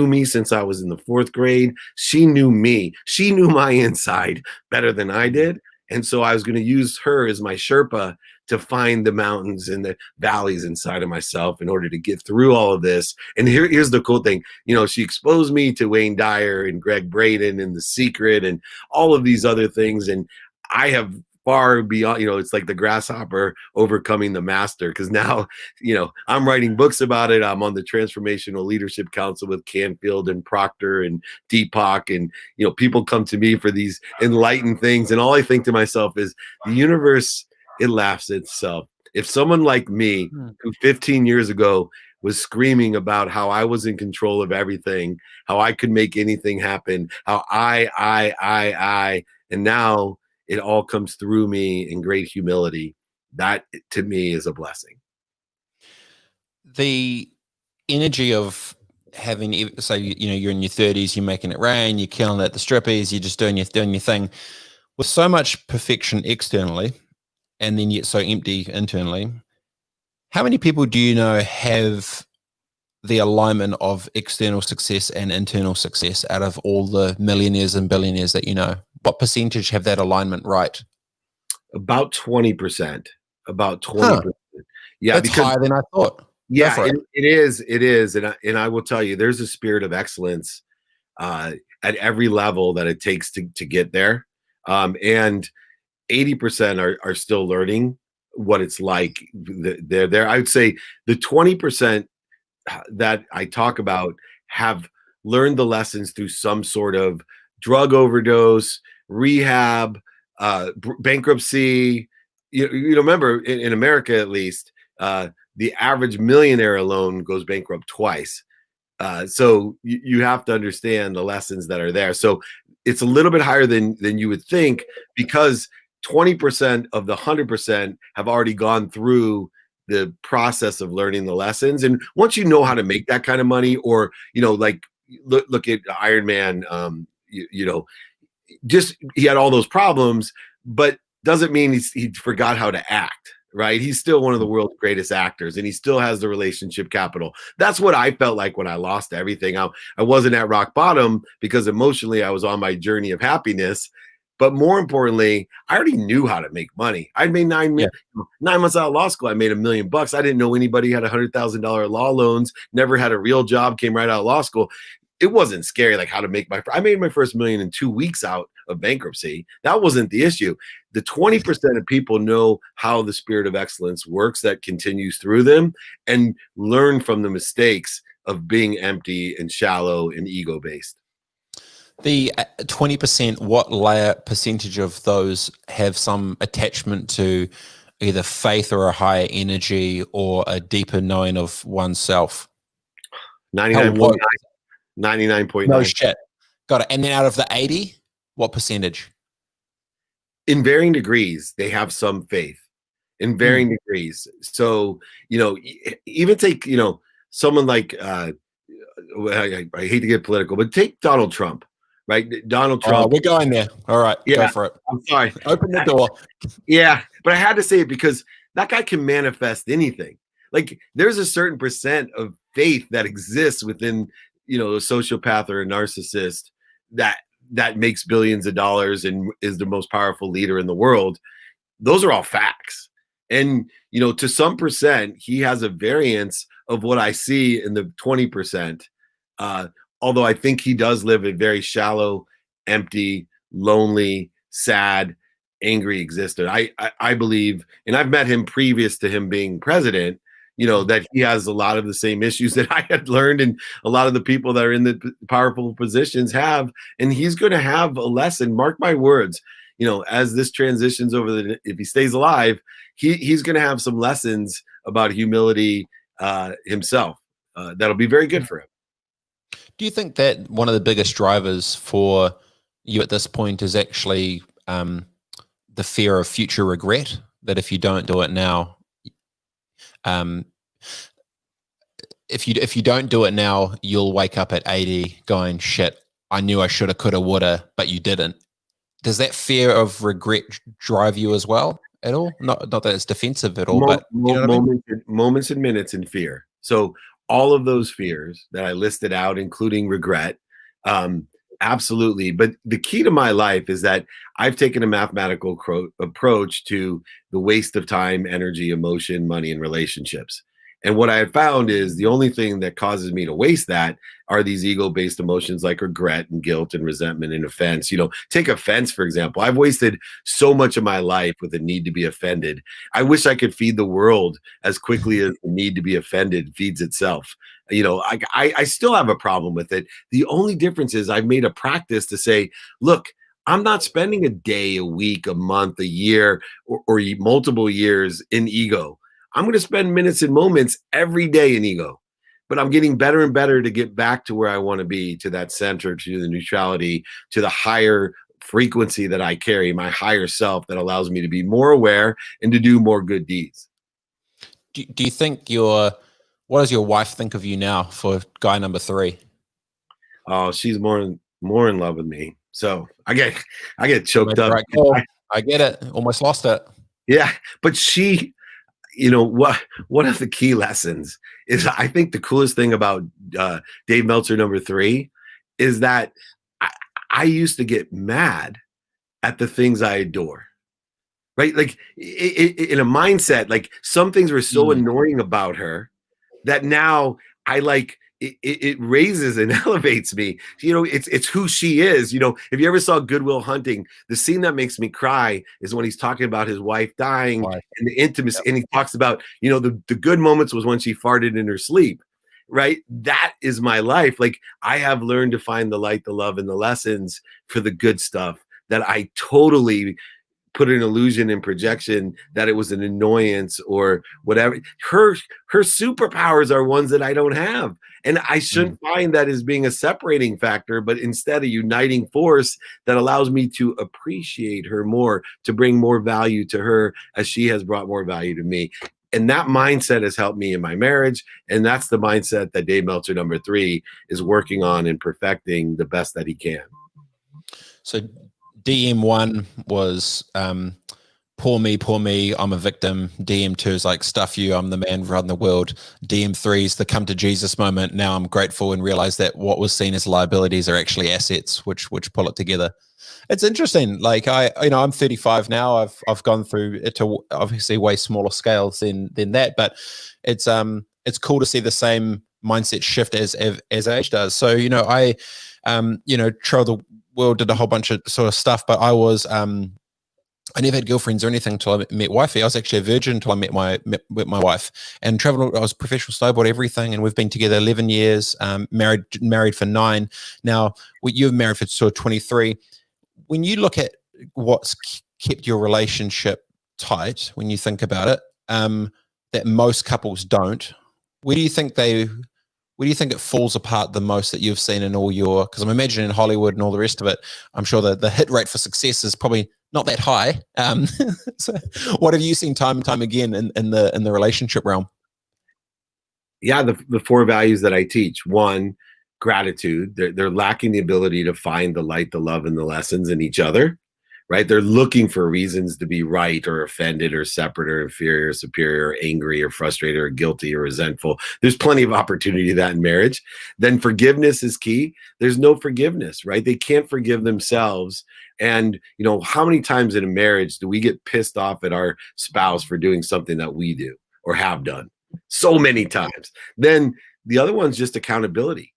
me since I was in the 4th grade. She knew me. She knew my inside better than I did. And so I was going to use her as my Sherpa to find the mountains and the valleys inside of myself in order to get through all of this. And here's the cool thing. You know, she exposed me to Wayne Dyer and Greg Braden and The Secret and all of these other things. And I have far beyond, you know, it's like the grasshopper overcoming the master, because now, you know, I'm writing books about it. I'm on the Transformational Leadership Council with Canfield and Proctor and Deepak, and, you know, people come to me for these enlightened things, and all I think to myself is, the universe, it laughs at itself. If someone like me, who 15 years ago was screaming about how I was in control of everything, how I could make anything happen, how I, and now it all comes through me in great humility, that to me is a blessing. The energy of having, so, you know, you're in your 30s, you're making it rain, you're killing it at the strippies, you're just doing your thing with so much perfection externally, and then yet so empty internally. How many people do you know have the alignment of external success and internal success out of all the millionaires and billionaires that you know? What percentage have that alignment right? About 20%. About 20%. Yeah, that's higher than I thought. Yeah, it is. And I will tell you, there's a spirit of excellence at every level that it takes to get there. And 80% are still learning what it's like. They're there. I would say the 20% that I talk about have learned the lessons through some sort of drug overdose, rehab, bankruptcy. You remember in America, at least, the average millionaire alone goes bankrupt twice. So you have to understand the lessons that are there. So it's a little bit higher than you would think, because 20% of the 100% have already gone through the process of learning the lessons. And once you know how to make that kind of money, or, like look at Iron Man, just he had all those problems, but doesn't mean he forgot how to act, right? He's still one of the world's greatest actors, and he still has the relationship capital. That's what I felt like when I lost everything. I wasn't at rock bottom because emotionally I was on my journey of happiness. But more importantly, I already knew how to make money. I made 9 months out of law school. I made $1 million. I didn't know anybody had $100,000 law loans, never had a real job, came right out of law school. It wasn't scary, like how to make I made my first $1 million in 2 weeks out of bankruptcy. That wasn't the issue. The 20% of people know how the spirit of excellence works that continues through them, and learn from the mistakes of being empty and shallow and ego-based. The 20%, what layer percentage of those have some attachment to either faith or a higher energy or a deeper knowing of oneself? 99.9. 99.9. No shit. Got it. And then out of the 80, what percentage? In varying degrees, they have some faith. In varying degrees. So, even take, someone like, I hate to get political, but take Donald Trump, right? Donald Trump. We're going there. All right. Yeah, go for it. I'm sorry. Open the door. Yeah, but I had to say it because that guy can manifest anything. Like, there's a certain percent of faith that exists within, a sociopath or a narcissist that makes billions of dollars and is the most powerful leader in the world. Those are all facts. And, to some percent, he has a variance of what I see in the 20%. Although I think he does live a very shallow, empty, lonely, sad, angry existence. I believe, and I've met him previous to him being president, that he has a lot of the same issues that I had learned, and a lot of the people that are in the powerful positions have. And he's going to have a lesson. Mark my words. As this transitions over if he stays alive, he's going to have some lessons about humility himself. That'll be very good for him. Do you think that one of the biggest drivers for you at this point is actually the fear of future regret? That if you don't do it now, if you don't do it now, you'll wake up at 80 going, shit, I knew I shoulda, coulda, woulda, but you didn't. Does that fear of regret drive you as well at all? Not that it's defensive at all, but moments and minutes in fear. So all of those fears that I listed out, including regret, absolutely. But the key to my life is that I've taken a mathematical approach to the waste of time, energy, emotion, money, and relationships. And what I have found is the only thing that causes me to waste that are these ego-based emotions like regret and guilt and resentment and offense. Take offense, for example. I've wasted so much of my life with the need to be offended. I wish I could feed the world as quickly as the need to be offended feeds itself. I still have a problem with it. The only difference is I've made a practice to say, look, I'm not spending a day, a week, a month, a year, or multiple years in ego. I'm going to spend minutes and moments every day in ego, but I'm getting better and better to get back to where I want to be, to that center, to the neutrality, to the higher frequency that I carry, my higher self that allows me to be more aware and to do more good deeds. Do you think what does your wife think of you now for guy number 3? Oh, she's more in love with me. So I get choked up. Right, cool. I get it. Almost lost it. Yeah, but she, one of the key lessons is, I think the coolest thing about Dave Meltzer number 3 is that I used to get mad at the things I adore, right? Like in a mindset, like some things were so annoying about her that now I like it raises and elevates me. It's who she is. If you ever saw Good Will Hunting, the scene that makes me cry is when he's talking about his wife dying and the intimacy. Yep. And he talks about, the good moments was when she farted in her sleep, right? That is my life. Like, I have learned to find the light, the love, and the lessons for the good stuff that I totally put an illusion and projection that it was an annoyance or whatever. Her superpowers are ones that I don't have. And I shouldn't find that as being a separating factor, but instead a uniting force that allows me to appreciate her more, to bring more value to her as she has brought more value to me. And that mindset has helped me in my marriage. And that's the mindset that Dave Meltzer #3 is working on and perfecting the best that he can. So DM1 was poor me, I'm a victim. DM2 is like, stuff you, I'm the man running the world. DM3 is the come to Jesus moment. Now I'm grateful and realize that what was seen as liabilities are actually assets, which pull it together. It's interesting. Like I'm 35 now. I've gone through it to obviously way smaller scales than that, but it's cool to see the same mindset shift as age does. So I traveled the world, did a whole bunch of sort of stuff, but I never had girlfriends or anything until I met wifey. I was actually a virgin until I met my wife, and traveled. I was a professional snowboard, everything, and we've been together 11 years. Married for 9. Now you've married for sort of 23. When you look at what's kept your relationship tight, when you think about it, that most couples don't, where do you think it falls apart the most that you've seen in all your, because I'm imagining in Hollywood and all the rest of it, I'm sure that the hit rate for success is probably not that high. So what have you seen time and time again in the relationship realm? Yeah, the 4 values that I teach. 1, gratitude. They're lacking the ability to find the light, the love, and the lessons in each other, right? They're looking for reasons to be right or offended or separate or inferior or superior or angry or frustrated or guilty or resentful. There's plenty of opportunity to that in marriage. Then forgiveness is key. There's no forgiveness, right? They can't forgive themselves. And how many times in a marriage do we get pissed off at our spouse for doing something that we do or have done? So many times. Then the other one's just accountability.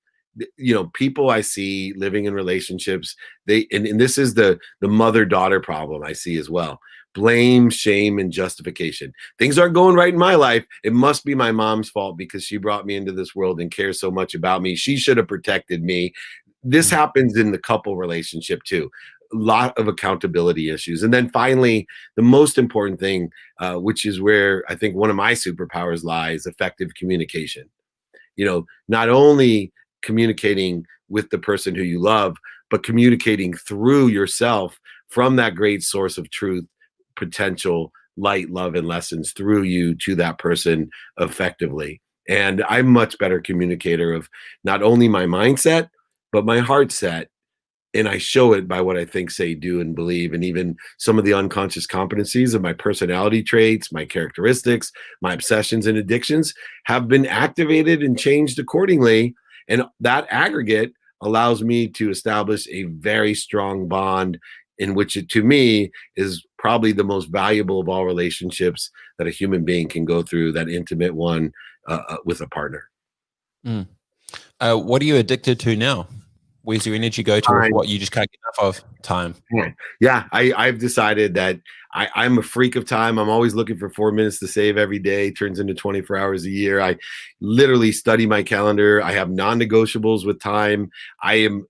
People I see living in relationships, and this is the mother-daughter problem I see as well. Blame, shame, and justification. Things aren't going right in my life. It must be my mom's fault because she brought me into this world and cares so much about me. She should have protected me. This happens in the couple relationship too. A lot of accountability issues. And then finally, the most important thing, which is where I think one of my superpowers lies, effective communication. Not only communicating with the person who you love, but communicating through yourself from that great source of truth, potential, light, love, and lessons through you to that person effectively. And I'm much better communicator of not only my mindset, but my heart set. And I show it by what I think, say, do, and believe. And even some of the unconscious competencies of my personality traits, my characteristics, my obsessions and addictions have been activated and changed accordingly. And that aggregate allows me to establish a very strong bond in which it, to me, is probably the most valuable of all relationships that a human being can go through, that intimate one with a partner. What are you addicted to now? Where's your energy go to with what you just can't get enough of? Time. Yeah, I've decided that I'm a freak of time. I'm always looking for 4 minutes to save every day. Turns into 24 hours a year. I literally study my calendar. I have non-negotiables with time. I am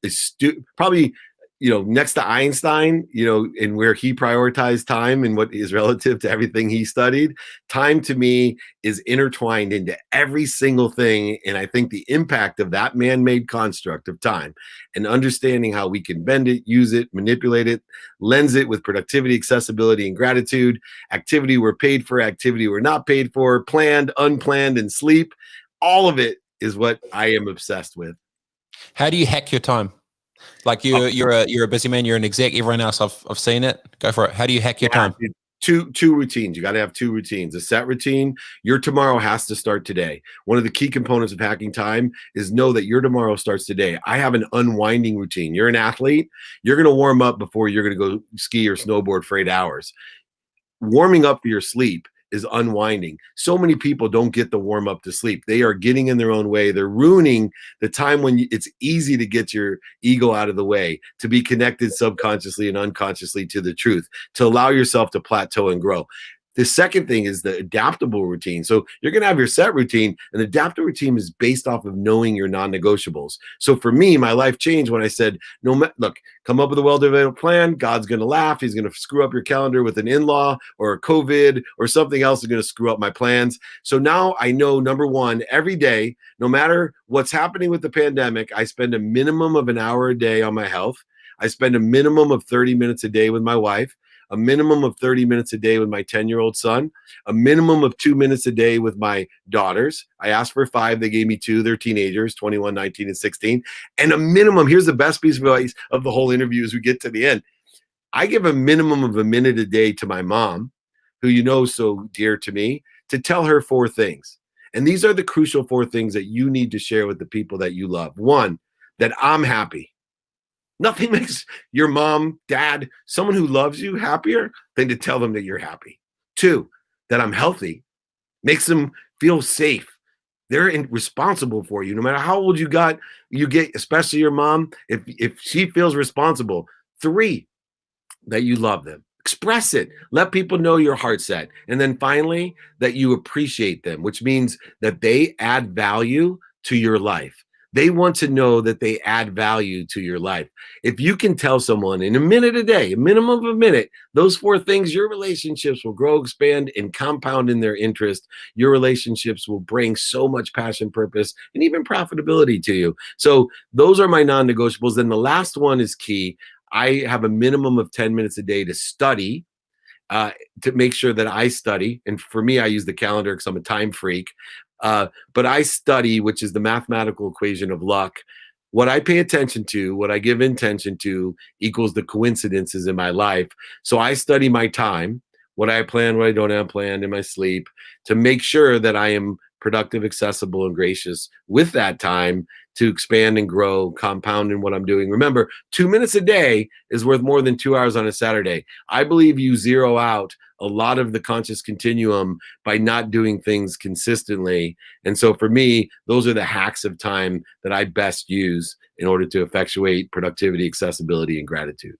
probably next to Einstein, and where he prioritized time and what is relative to everything he studied. Time to me is intertwined into every single thing. And I think the impact of that man-made construct of time and understanding how we can bend it, use it, manipulate it, lens it with productivity, accessibility, and gratitude, activity we're paid for, activity we're not paid for, planned, unplanned, and sleep. All of it is what I am obsessed with. How do you hack your time? Like you're a busy man, you're an exec, everyone else, I've seen it. Go for it. How do you hack your time? Two routines. You got to have 2 routines. A set routine. Your tomorrow has to start today. One of the key components of hacking time is know that your tomorrow starts today. I have an unwinding routine. You're an athlete. You're going to warm up before you're going to go ski or snowboard for 8 hours. Warming up for your sleep is unwinding. So many people don't get the warm up to sleep. They are getting in their own way. They're ruining the time when it's easy to get your ego out of the way, to be connected subconsciously and unconsciously to the truth, to allow yourself to plateau and grow. The second thing is the adaptable routine. So you're going to have your set routine. An adaptable routine is based off of knowing your non-negotiables. So for me, my life changed when I said, look, come up with a well-developed plan. God's going to laugh. He's going to screw up your calendar with an in-law or a COVID or something else is going to screw up my plans. So now I know, number one, every day, no matter what's happening with the pandemic, I spend a minimum of an hour a day on my health. I spend a minimum of 30 minutes a day with my wife. a minimum of 30 minutes a day with my 10-year-old son, a minimum of 2 minutes a day with my daughters. I asked for 5. They gave me 2. They're teenagers, 21, 19, and 16. And a minimum, here's the best piece of advice of the whole interview as we get to the end. I give a minimum of a minute a day to my mom, who you know is so dear to me, to tell her 4 things. And these are the crucial 4 things that you need to share with the people that you love. 1, that I'm happy. Nothing makes your mom, dad, someone who loves you happier than to tell them that you're happy. 2, that I'm healthy. Makes them feel safe. They're responsible for you. No matter how old you get, especially your mom, if she feels responsible. 3, that you love them. Express it. Let people know your heart set. And then finally, that you appreciate them, which means that they add value to your life. They want to know that they add value to your life. If you can tell someone in a minute a day, a minimum of a minute, those 4 things, your relationships will grow, expand, and compound in their interest. Your relationships will bring so much passion, purpose, and even profitability to you. So those are my non-negotiables. Then the last one is key. I have a minimum of 10 minutes a day to study, to make sure that I study. And for me, I use the calendar because I'm a time freak. But I study, which is the mathematical equation of luck. What I pay attention to, what I give intention to, equals the coincidences in my life. So I study my time, what I plan, what I don't have planned in my sleep, to make sure that I am productive, accessible, and gracious with that time to expand and grow, compound in what I'm doing. Remember, 2 minutes a day is worth more than 2 hours on a Saturday. I believe you zero out a lot of the conscious continuum by not doing things consistently. And so for me, those are the hacks of time that I best use in order to effectuate productivity, accessibility, and gratitude.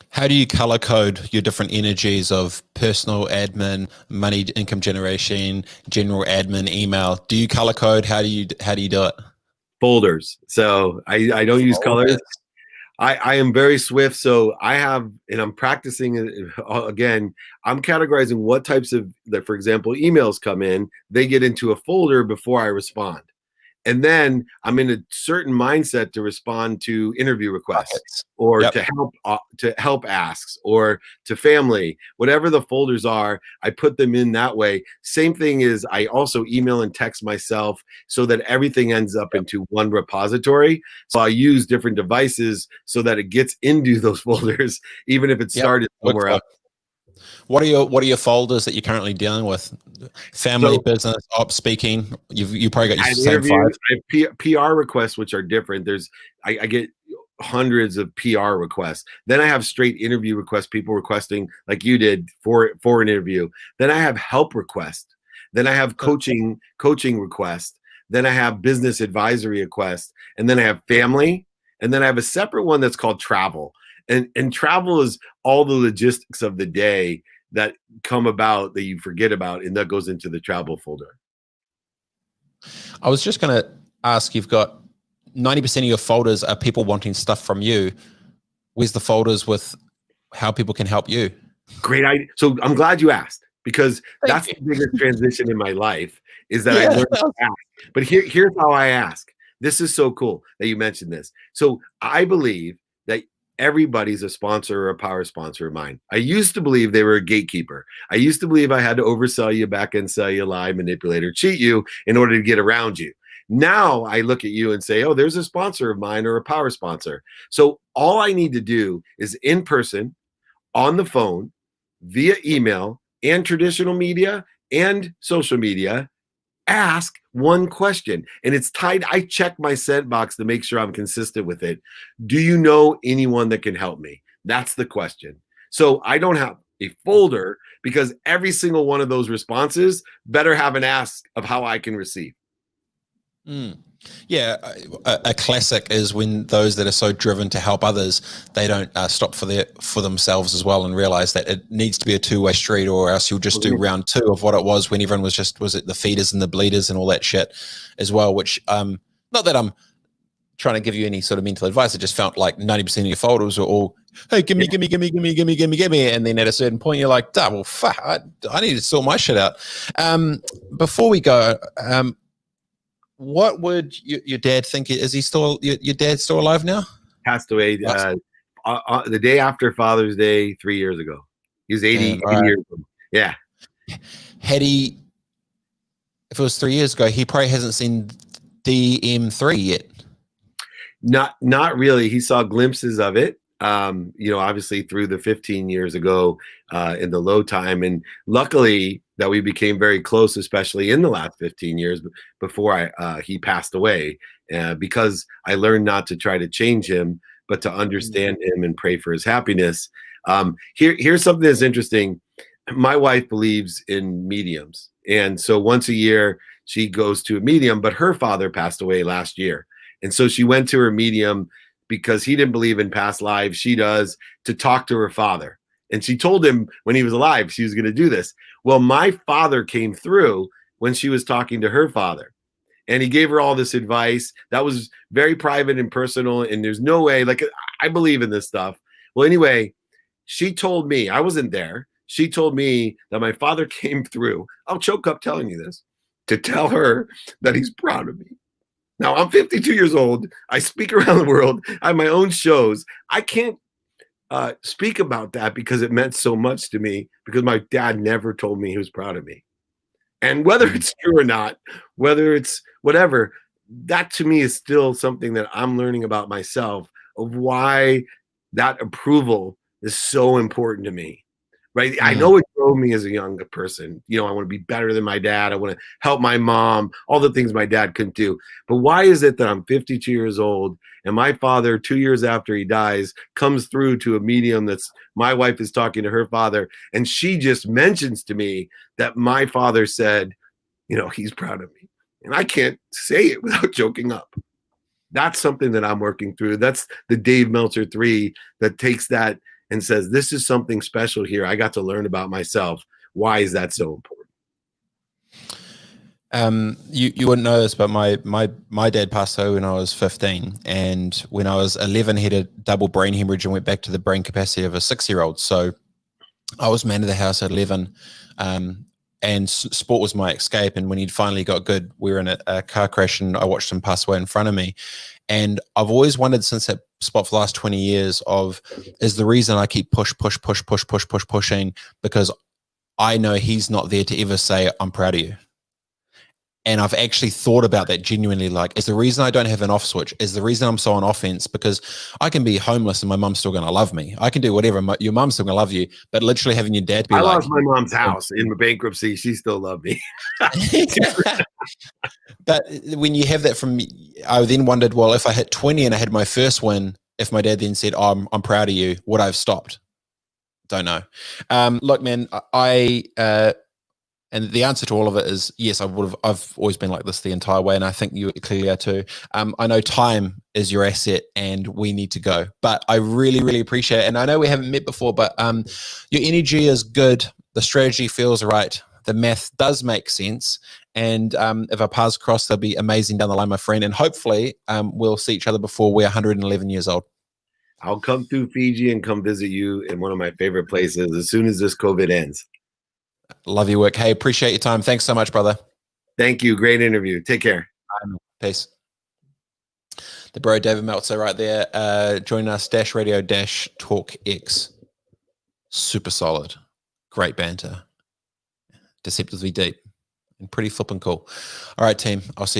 How do you color code your different energies of personal admin, money, income generation, general admin, email? Do you color code? How do you do it? Folders. So I don't use colors. I am very swift. So I have, and I'm practicing again, I'm categorizing what types of, that, for example, emails come in, they get into a folder before I respond. And then I'm in a certain mindset to respond to interview requests or to help asks or to family, whatever the folders are, I put them in that way. Same thing is I also email and text myself so that everything ends up into one repository. So I use different devices so that it gets into those folders, even if it started somewhere else. What are your folders that you're currently dealing with? Family, business, ops, speaking. You probably got your same 5. I have PR requests, which are different. I get hundreds of PR requests. Then I have straight interview requests, people requesting like you did for an interview. Then I have help requests. Then I have coaching requests. Then I have business advisory requests. And then I have family. And then I have a separate one that's called travel. And travel is all the logistics of the day that come about that you forget about, and that goes into the travel folder. I was just going to ask, you've got 90% of your folders are people wanting stuff from you. Where's the folders with how people can help you? Great idea. So I'm glad you asked, because that's the biggest transition in my life, is that I learned to ask. But here's how I ask. This is so cool that you mentioned this. So I believe that everybody's a sponsor or a power sponsor of mine. I used to believe they were a gatekeeper. I used to believe I had to oversell you, back end sell you, lie, manipulate, or cheat you in order to get around you. Now I look at you and say, oh, there's a sponsor of mine or a power sponsor. So all I need to do is in person, on the phone, via email, and traditional media and social media, ask one question. And it's tied. I check my sent box to make sure I'm consistent with it. Do you know anyone that can help me? That's the question. So I don't have a folder, because every single one of those responses better have an ask of how I can receive. Yeah, a classic is when those that are so driven to help others, they don't stop for themselves as well and realize that it needs to be a two-way street, or else you'll just do round 2 of what it was when everyone was it the feeders and the bleeders and all that shit as well, which not that I'm trying to give you any sort of mental advice. I just felt like 90% of your folders were all, hey, give me. And then at a certain point, you're like, well, fuck, I need to sort my shit out. Before we go, what would your dad think? Is he still, your dad's still alive now? Passed away the day after Father's Day 3 years ago. He was 80 right. years old. Yeah. Had he, if it was 3 years ago, he probably hasn't seen DM3 yet. Not really. He saw glimpses of it. Obviously through the 15 years ago in the low time. And luckily that we became very close, especially in the last 15 years before he passed away, because I learned not to try to change him, but to understand him and pray for his happiness. Here's something that's interesting. My wife believes in mediums. And so once a year she goes to a medium, but her father passed away last year. And so she went to her medium because he didn't believe in past lives. She does, to talk to her father. And she told him when he was alive, she was going to do this. Well, my father came through when she was talking to her father. And he gave her all this advice that was very private and personal. And there's no way, like, I believe in this stuff. Well, anyway, she told me, I wasn't there. She told me that my father came through. I'll choke up telling you this, to tell her that he's proud of me. Now, I'm 52 years old. I speak around the world. I have my own shows. I can't speak about that because it meant so much to me, because my dad never told me he was proud of me. And whether it's true or not, whether it's whatever, that to me is still something that I'm learning about myself, of why that approval is so important to me. Right. I know it drove me as a younger person. I want to be better than my dad. I want to help my mom, all the things my dad couldn't do. But why is it that I'm 52 years old and my father, 2 years after he dies, comes through to a medium that's, my wife is talking to her father, and she just mentions to me that my father said, he's proud of me. And I can't say it without joking up. That's something that I'm working through. That's the Dave Meltzer 3 that takes that and says, this is something special here. I got to learn about myself. Why is that so important? You wouldn't know this, but my dad passed away when I was 15, and when I was 11, he had a double brain hemorrhage and went back to the brain capacity of a 6-year-old. So I was man of the house at 11, and sport was my escape. And when he finally got good, we were in a car crash, and I watched him pass away in front of me. And I've always wondered since that spot for the last 20 years is the reason I keep pushing, because I know he's not there to ever say, I'm proud of you. And I've actually thought about that genuinely. Like, is the reason I don't have an off switch, is the reason I'm so on offense, because I can be homeless and my mom's still going to love me. I can do whatever. Your mom's still going to love you. But literally having your dad be I like, lost my mom's house in bankruptcy. She still loved me. But when you have that from me, I then wondered, well, if I hit 20 and I had my first win, if my dad then said, oh, I'm proud of you, would I have stopped? Don't know. Look, man, and the answer to all of it is yes, I've always been like this the entire way. And I think you clearly are too. I know time is your asset and we need to go, but I really, really appreciate it. And I know we haven't met before, but your energy is good. The strategy feels right. The math does make sense. And if our paths cross, they'll be amazing down the line, my friend. And hopefully we'll see each other before we're 111 years old. I'll come through Fiji and come visit you in one of my favorite places as soon as this COVID ends. Love your work. Hey, appreciate your time. Thanks so much, brother. Thank you. Great interview. Take care. Peace. The bro David Meltzer right there, joining us, Dash Radio Dash Talk X. Super solid. Great banter. Deceptively deep and pretty flippin' cool. All right, team. I'll see you.